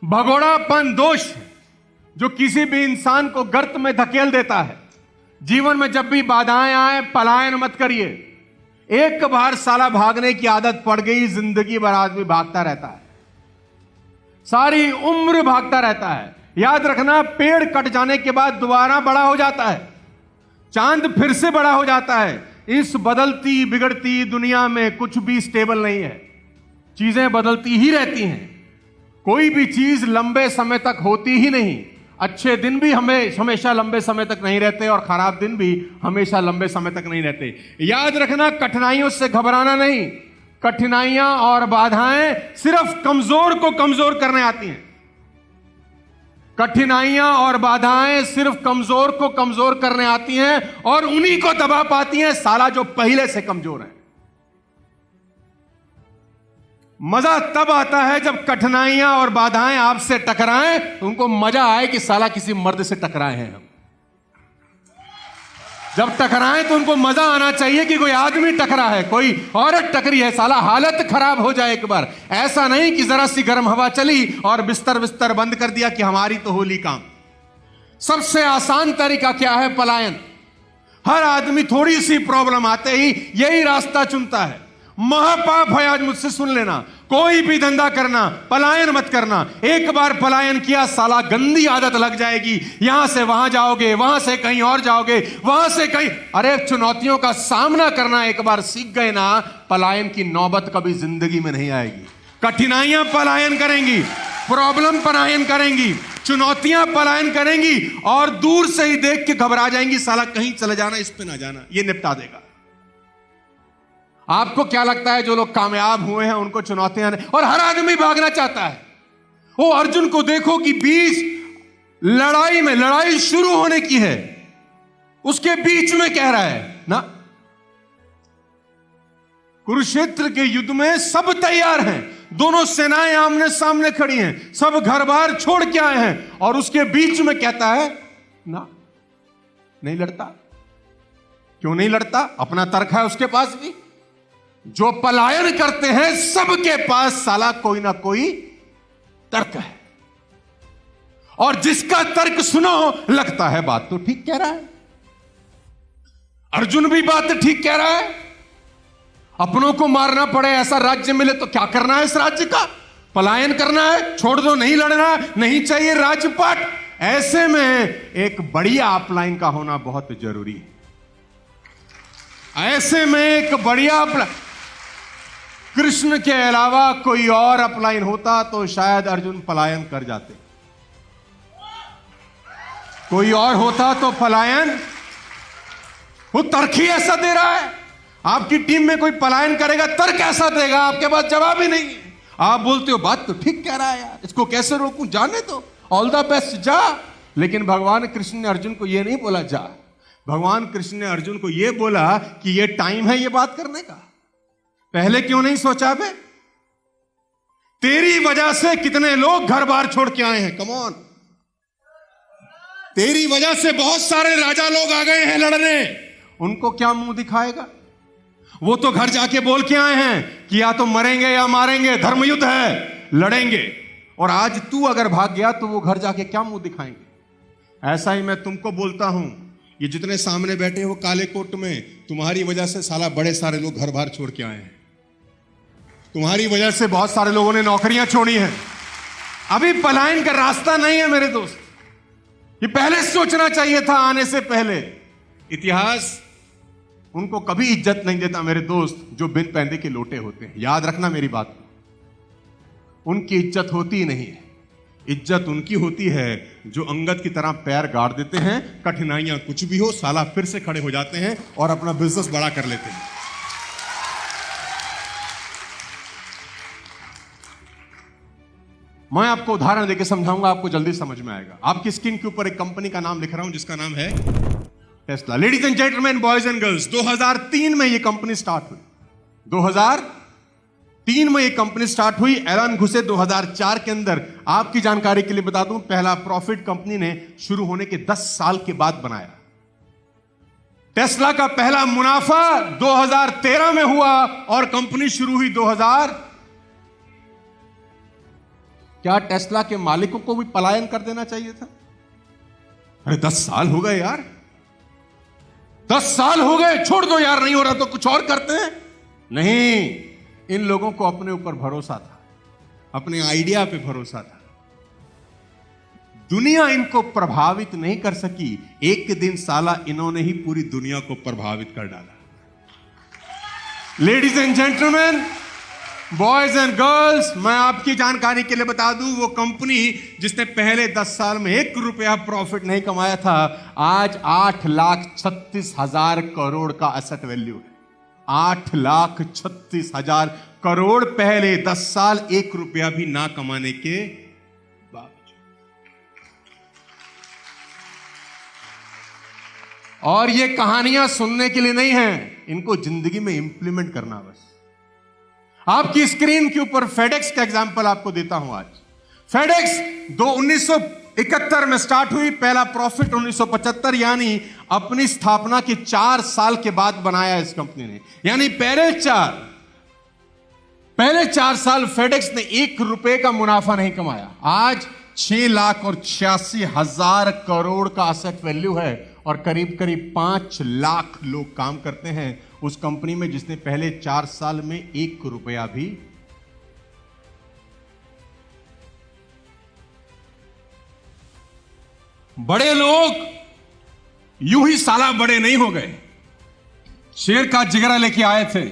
भगोड़ापन दोष जो किसी भी इंसान को गर्त में धकेल देता है। जीवन में जब भी बाधाएं आए पलायन मत करिए। एक बार साला भागने की आदत पड़ गई, जिंदगी भर आदमी भागता रहता है, सारी उम्र भागता रहता है। याद रखना, पेड़ कट जाने के बाद दोबारा बड़ा हो जाता है, चांद फिर से बड़ा हो जाता है। इस बदलती बिगड़ती दुनिया में कुछ भी स्टेबल नहीं है, चीजें बदलती ही रहती हैं। कोई भी चीज लंबे समय तक होती ही नहीं। अच्छे दिन भी हमेशा लंबे समय तक नहीं रहते और खराब दिन भी हमेशा लंबे समय तक नहीं रहते। याद रखना, कठिनाइयों से घबराना नहीं। कठिनाइयां और बाधाएं सिर्फ कमजोर को कमजोर करने आती हैं। कठिनाइयां और बाधाएं सिर्फ कमजोर को कमजोर करने आती हैं और उन्हीं को दबा पाती हैं साला जो पहले से कमजोर है। मजा तब आता है जब कठिनाइयां और बाधाएं आपसे टकराएं, तो उनको मजा आए कि साला किसी मर्द से टकराए हैं हम। जब टकराएं तो उनको मजा आना चाहिए कि कोई आदमी टकरा है, कोई औरत टकरी है। साला हालत खराब हो जाए एक बार। ऐसा नहीं कि जरा सी गर्म हवा चली और बिस्तर बंद कर दिया कि हमारी तो होली काम। सबसे आसान तरीका क्या है? पलायन। हर आदमी थोड़ी सी प्रॉब्लम आते ही यही रास्ता चुनता है। महापाप है, आज मुझसे सुन लेना। कोई भी धंधा करना, पलायन मत करना। एक बार पलायन किया साला गंदी आदत लग जाएगी। यहां से वहां जाओगे, वहां से कहीं और जाओगे, वहां से कहीं। अरे चुनौतियों का सामना करना एक बार सीख गए ना, पलायन की नौबत कभी जिंदगी में नहीं आएगी। कठिनाइयां पलायन करेंगी, प्रॉब्लम पलायन करेंगी, चुनौतियां पलायन करेंगी और दूर से ही देख के घबरा जाएंगी, साला कहीं चले जाना, इस पे ना जाना, ये निपटा देगा। आपको क्या लगता है जो लोग कामयाब हुए हैं उनको चुनौतियां नहीं? और हर आदमी भागना चाहता है। वो अर्जुन को देखो कि बीच लड़ाई में, लड़ाई शुरू होने की है, उसके बीच में कह रहा है ना, कुरुक्षेत्र के युद्ध में सब तैयार हैं, दोनों सेनाएं आमने सामने खड़ी हैं, सब घर बार छोड़ के आए हैं, और उसके बीच में कहता है ना, नहीं लड़ता। क्यों नहीं लड़ता? अपना तर्क है उसके पास भी। जो पलायन करते हैं सबके पास साला कोई ना कोई तर्क है, और जिसका तर्क सुनो लगता है बात तो ठीक कह रहा है। अर्जुन भी बात ठीक कह रहा है। अपनों को मारना पड़े, ऐसा राज्य मिले तो क्या करना है इस राज्य का? पलायन करना है, छोड़ दो, नहीं लड़ना, नहीं चाहिए राजपाट। ऐसे में एक बढ़िया अपलाइन का होना बहुत जरूरी है। ऐसे में एक बढ़िया कृष्ण के अलावा कोई और अपलाइन होता तो शायद अर्जुन पलायन कर जाते। कोई और होता तो पलायन, वो तर्क ही ऐसा दे रहा है। आपकी टीम में कोई पलायन करेगा, तर्क ऐसा देगा, आपके पास जवाब ही नहीं है। आप बोलते हो बात तो ठीक कह रहा है यार, इसको कैसे रोकूं, जाने तो, ऑल द बेस्ट, जा। लेकिन भगवान कृष्ण ने अर्जुन को यह नहीं बोला जा। भगवान कृष्ण ने अर्जुन को यह बोला कि यह टाइम है ये बात करने का। पहले क्यों नहीं सोचा बे? तेरी वजह से कितने लोग घर बार छोड़ के आए हैं। कम ऑन, तेरी वजह से बहुत सारे राजा लोग आ गए हैं लड़ने। उनको क्या मुंह दिखाएगा? वो तो घर जाके बोल के आए हैं कि या तो मरेंगे या मारेंगे, धर्मयुद्ध है, लड़ेंगे। और आज तू अगर भाग गया तो वो घर जाके क्या मुंह दिखाएंगे? ऐसा ही मैं तुमको बोलता हूं, ये जितने सामने बैठे हो काले कोट में, तुम्हारी वजह से साला बड़े सारे लोग घर बार छोड़ के आए हैं। तुम्हारी वजह से बहुत सारे लोगों ने नौकरियां छोड़ी हैं। अभी पलायन का रास्ता नहीं है मेरे दोस्त, ये पहले सोचना चाहिए था, आने से पहले। इतिहास उनको कभी इज्जत नहीं देता मेरे दोस्त जो बिन पैंदे के लोटे होते हैं। याद रखना मेरी बात को, उनकी इज्जत होती ही नहीं है। इज्जत उनकी होती है जो अंगद की तरह पैर गाड़ देते हैं, कठिनाइयां कुछ भी हो साला फिर से खड़े हो जाते हैं और अपना बिजनेस बड़ा कर लेते हैं। मैं आपको उदाहरण देकर समझाऊंगा, आपको जल्दी समझ में आएगा। आपकी स्क्रीन के ऊपर एक कंपनी का नाम लिख रहा हूं जिसका नाम है Tesla. Ladies and gentleman, boys and girls, 2003 में यह कंपनी स्टार्ट हुई। 2003 में यह कंपनी स्टार्ट हुई। एलन घुसे 2004 के अंदर। आपकी जानकारी के लिए बता दूं, पहला प्रॉफिट कंपनी ने शुरू होने के 10 साल के बाद बनाया। टेस्ला का पहला मुनाफा 2013 में हुआ और कंपनी शुरू हुई 2000। क्या टेस्ला के मालिकों को भी पलायन कर देना चाहिए था? अरे 10 साल हो गए यार, 10 साल हो गए, छोड़ दो यार, नहीं हो रहा तो कुछ और करते हैं। नहीं, इन लोगों को अपने ऊपर भरोसा था, अपने आइडिया पे भरोसा था। दुनिया इनको प्रभावित नहीं कर सकी, एक दिन साला इन्होंने ही पूरी दुनिया को प्रभावित कर डाला। Ladies and gentleman, boys and girls, मैं आपकी जानकारी के लिए बता दूं, वो कंपनी जिसने पहले 10 साल में 1 रुपया प्रॉफिट नहीं कमाया था, आज 8,36,000 करोड़ का एसेट वैल्यू है। 8,36,000 करोड़ पहले 10 साल 1 रुपया भी ना कमाने के बावजूद। और ये कहानियां सुनने के लिए नहीं है, इनको जिंदगी में इंप्लीमेंट करना। बस आपकी स्क्रीन के ऊपर फेडेक्स का एग्जांपल आपको देता हूं। आज फेडेक्स 1971 में स्टार्ट हुई, पहला प्रॉफिट 1975, यानी अपनी स्थापना के 4 साल के बाद बनाया इस कंपनी ने। यानी पहले 4 साल फेडेक्स ने 1 रुपए का मुनाफा नहीं कमाया। आज 6,86,000 करोड़ का एसेट वैल्यू है और करीब करीब 5 लाख लोग काम करते हैं उस कंपनी में, जिसने पहले 4 साल में 1 रुपया भी। बड़े लोग यूं ही साला बड़े नहीं हो गए, शेर का जिगरा लेके आए थे,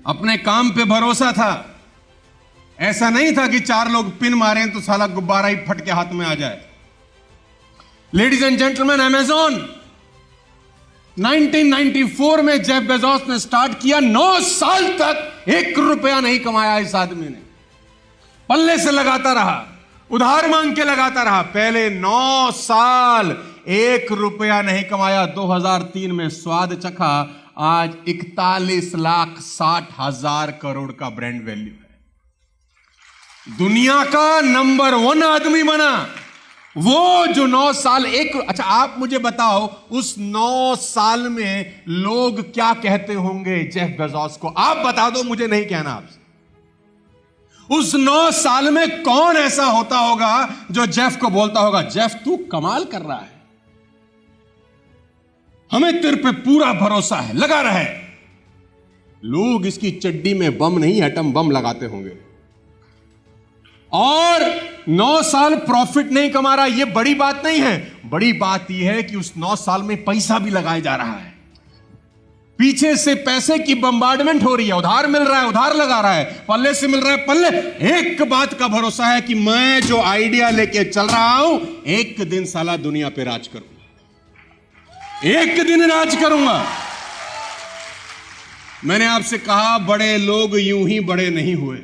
अपने काम पे भरोसा था। ऐसा नहीं था कि 4 लोग पिन मारें तो साला गुब्बारा ही फट के हाथ में आ जाए। लेडीज एंड जेंटलमैन, अमेज़न 1994 में जेफ बेजोस ने स्टार्ट किया, 9 साल तक 1 रुपया नहीं कमाया इस आदमी ने। पल्ले से लगाता रहा, उधार मांग के लगाता रहा, पहले 9 साल 1 रुपया नहीं कमाया। 2003 में स्वाद चखा, आज 41,60,000 करोड़ का ब्रांड वैल्यू है। दुनिया का नंबर 1 आदमी बना वो जो 9 साल अच्छा आप मुझे बताओ, उस 9 साल में लोग क्या कहते होंगे जेफ बेजोस को? आप बता दो, मुझे नहीं कहना आपसे। उस 9 साल में कौन ऐसा होता होगा जो जेफ को बोलता होगा, जेफ तू कमाल कर रहा है, हमें तेरे पे पूरा भरोसा है, लगा रहे। लोग इसकी चड्डी में बम नहीं, एटम बम लगाते होंगे। और 9 साल प्रॉफिट नहीं कमा रहा, यह बड़ी बात नहीं है। बड़ी बात यह है कि उस 9 साल में पैसा भी लगाया जा रहा है, पीछे से पैसे की बम्बार्डमेंट हो रही है, उधार मिल रहा है, उधार लगा रहा है, पल्ले से मिल रहा है, पल्ले। एक बात का भरोसा है कि मैं जो आइडिया लेके चल रहा हूं, एक दिन साला दुनिया पे राज करूंगा, एक दिन राज करूंगा। मैंने आपसे कहा, बड़े लोग यूं ही बड़े नहीं हुए,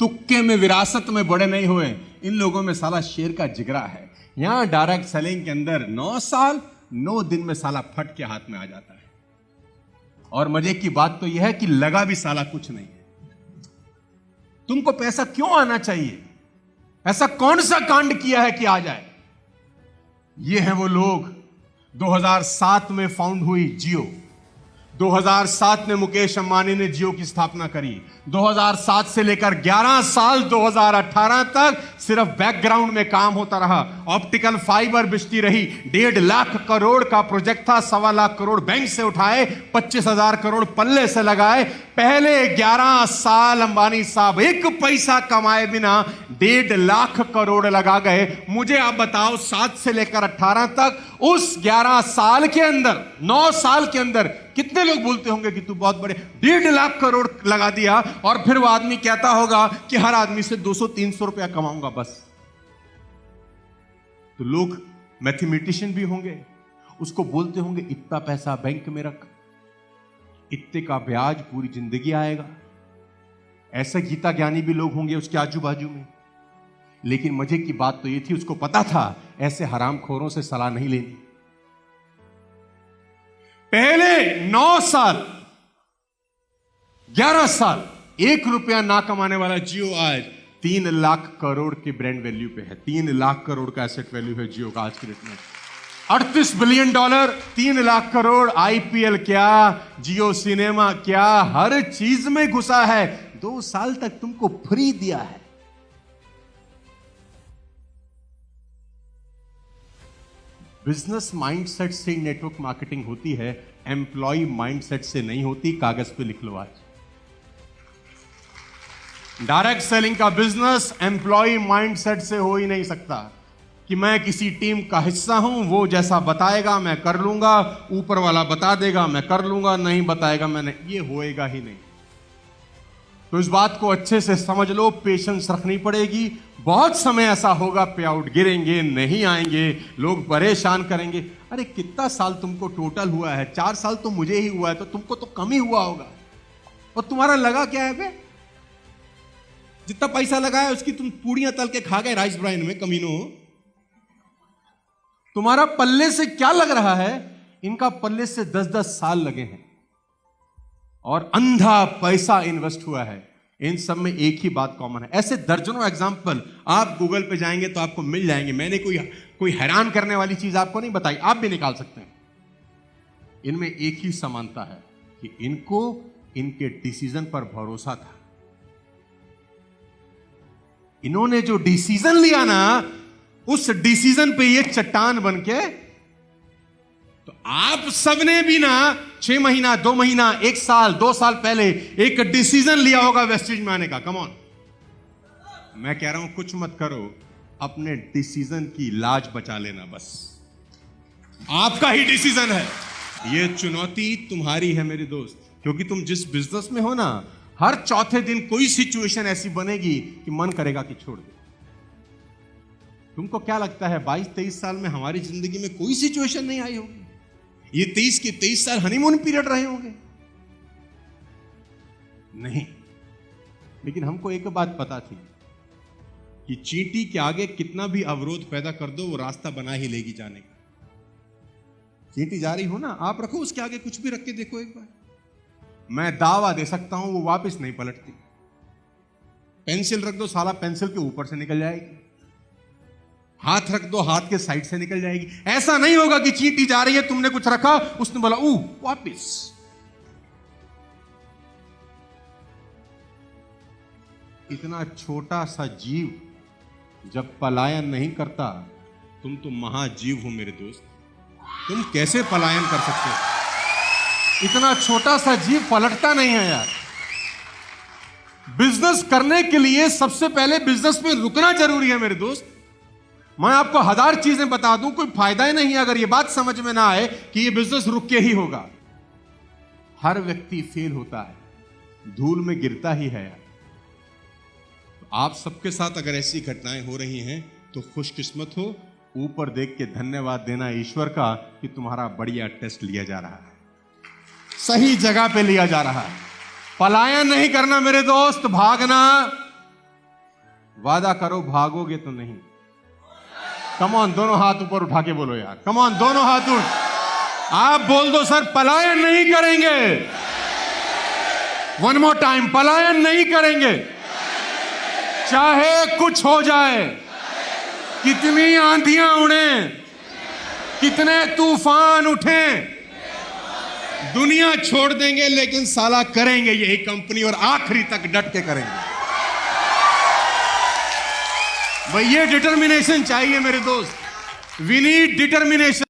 तुक्के में, विरासत में बड़े नहीं हुए। इन लोगों में साला शेर का जिगरा है। यहां डायरेक्ट सेलिंग के अंदर 9 साल 9 दिन में साला फट के हाथ में आ जाता है। और मजे की बात तो यह है कि लगा भी साला कुछ नहीं है। तुमको पैसा क्यों आना चाहिए? ऐसा कौन सा कांड किया है कि आ जाए? ये है वो लोग। 2007 में फाउंड हुई जियो। 2007 में मुकेश अंबानी ने जियो की स्थापना करी। 2007 से लेकर 11 साल 2018 तक सिर्फ बैकग्राउंड में काम होता रहा। ऑप्टिकल फाइबर बिछती रही। 1.5 लाख करोड़ का प्रोजेक्ट था, 1.25 लाख करोड़ बैंक से उठाए, 25,000 करोड़ पल्ले से लगाए। पहले 11 साल अंबानी साहब एक पैसा कमाए बिना 1.5 लाख करोड़ लगा गए। मुझे आप बताओ, 7 से लेकर 18 तक, उस 11 साल के अंदर, 9 साल के अंदर कितने लोग बोलते होंगे कि तू बहुत बड़े, 1.5 लाख करोड़ लगा दिया। और फिर वो आदमी कहता होगा कि हर आदमी से 200-300 रुपया कमाऊंगा बस। तो लोग मैथमेटिशियन भी होंगे, उसको बोलते होंगे इतना पैसा बैंक में रख, इतने का ब्याज पूरी जिंदगी आएगा। ऐसे गीता ज्ञानी भी लोग होंगे उसके आजू बाजू में। लेकिन मजे की बात तो यह थी, उसको पता था ऐसे हरामखोरों से सलाह नहीं लेनी। पहले 9 साल 11 साल 1 रुपया ना कमाने वाला जियो आज 3 लाख करोड़ के ब्रांड वैल्यू पे है। 3 लाख करोड़ का एसेट वैल्यू है जियो का आज के डेट में। $38 बिलियन, 3 लाख करोड़। आईपीएल क्या, जियो सिनेमा क्या, हर चीज में घुसा है। 2 साल तक तुमको फ्री दिया है। बिजनेस माइंडसेट से नेटवर्क मार्केटिंग होती है, एम्प्लॉय माइंडसेट से नहीं होती। कागज पे लिख लो आज। डायरेक्ट सेलिंग का बिजनेस एम्प्लॉय माइंडसेट से हो ही नहीं सकता कि मैं किसी टीम का हिस्सा हूं, वो जैसा बताएगा मैं कर लूंगा, ऊपर वाला बता देगा मैं कर लूंगा, नहीं बताएगा मैंने, ये होएगा ही नहीं। तो इस बात को अच्छे से समझ लो, पेशेंस रखनी पड़ेगी। बहुत समय ऐसा होगा पे आउट गिरेंगे, नहीं आएंगे, लोग परेशान करेंगे। अरे कितना साल तुमको टोटल हुआ है? 4 साल तो मुझे ही हुआ है, तो तुमको तो कम ही हुआ होगा। और तुम्हारा लगा क्या है बे? जितना पैसा लगा है उसकी तुम पूड़ियां तल के खा गए राइस ब्राइन में, कमीनो। तुम्हारा पल्ले से क्या लग रहा है? इनका पल्ले से 10-10 साल लगे हैं और अंधा पैसा इन्वेस्ट हुआ है। इन सब में एक ही बात कॉमन है। ऐसे दर्जनों एग्जाम्पल आप गूगल पे जाएंगे तो आपको मिल जाएंगे। मैंने कोई हैरान करने वाली चीज आपको नहीं बताई, आप भी निकाल सकते हैं। इनमें एक ही समानता है कि इनको इनके डिसीजन पर भरोसा था। इन्होंने जो डिसीजन लिया ना, उस डिसीजन पे ये चट्टान बन के, तो आप सबने भी ना 6 महीना, 2 महीना, 1 साल, 2 साल पहले एक डिसीजन लिया होगा वेस्टेज में आने का। कम ऑन, मैं कह रहा हूं कुछ मत करो, अपने डिसीजन की लाज बचा लेना, बस आपका ही डिसीजन है। ये चुनौती तुम्हारी है मेरे दोस्त, क्योंकि तुम जिस बिजनेस में हो ना, हर चौथे दिन कोई सिचुएशन ऐसी बनेगी कि मन करेगा कि छोड़ दे। तुमको क्या लगता है 22-23 साल में हमारी जिंदगी में कोई सिचुएशन नहीं आई होगी? ये 23 के 23 साल हनीमून पीरियड रहे होंगे? नहीं। लेकिन हमको एक बात पता थी कि चींटी के आगे कितना भी अवरोध पैदा कर दो, वो रास्ता बना ही लेगी जाने का। चींटी जा रही हो ना, आप रखो उसके आगे कुछ भी रख के देखो एक बार, मैं दावा दे सकता हूं वो वापस नहीं पलटती। पेंसिल रख दो, साला पेंसिल के ऊपर से निकल जाएगी। हाथ रख दो, हाथ के साइड से निकल जाएगी। ऐसा नहीं होगा कि चींटी जा रही है, तुमने कुछ रखा, उसने बोला वापिस। इतना छोटा सा जीव जब पलायन नहीं करता, तुम तो महाजीव हो मेरे दोस्त, तुम कैसे पलायन कर सकते हो? इतना छोटा सा जीव पलटता नहीं है यार। बिजनेस करने के लिए सबसे पहले बिजनेस में रुकना जरूरी है मेरे दोस्त। मैं आपको 1000 चीजें बता दूं, कोई फायदा ही नहीं है अगर ये बात समझ में ना आए कि ये बिजनेस रुक के ही होगा। हर व्यक्ति फेल होता है, धूल में गिरता ही है यार। तो आप सबके साथ अगर ऐसी घटनाएं हो रही हैं तो खुशकिस्मत हो, ऊपर देख के धन्यवाद देना ईश्वर का कि तुम्हारा बढ़िया टेस्ट लिया जा रहा है, सही जगह पे लिया जा रहा है। पलायन नहीं करना मेरे दोस्त, भागना। वादा करो भागोगे तो नहीं। कम ऑन, दोनों हाथ ऊपर उठा के बोलो यार, कम ऑन, दोनों हाथ उठ। आप बोल दो सर पलायन नहीं करेंगे। वन मोर टाइम, पलायन नहीं करेंगे। चाहे कुछ हो जाए, कितनी आंधियां उड़े, कितने तूफान उठें, दुनिया छोड़ देंगे लेकिन साला करेंगे यही कंपनी, और आखिरी तक डट के करेंगे। भाई ये डिटर्मिनेशन चाहिए मेरे दोस्त। We need determination.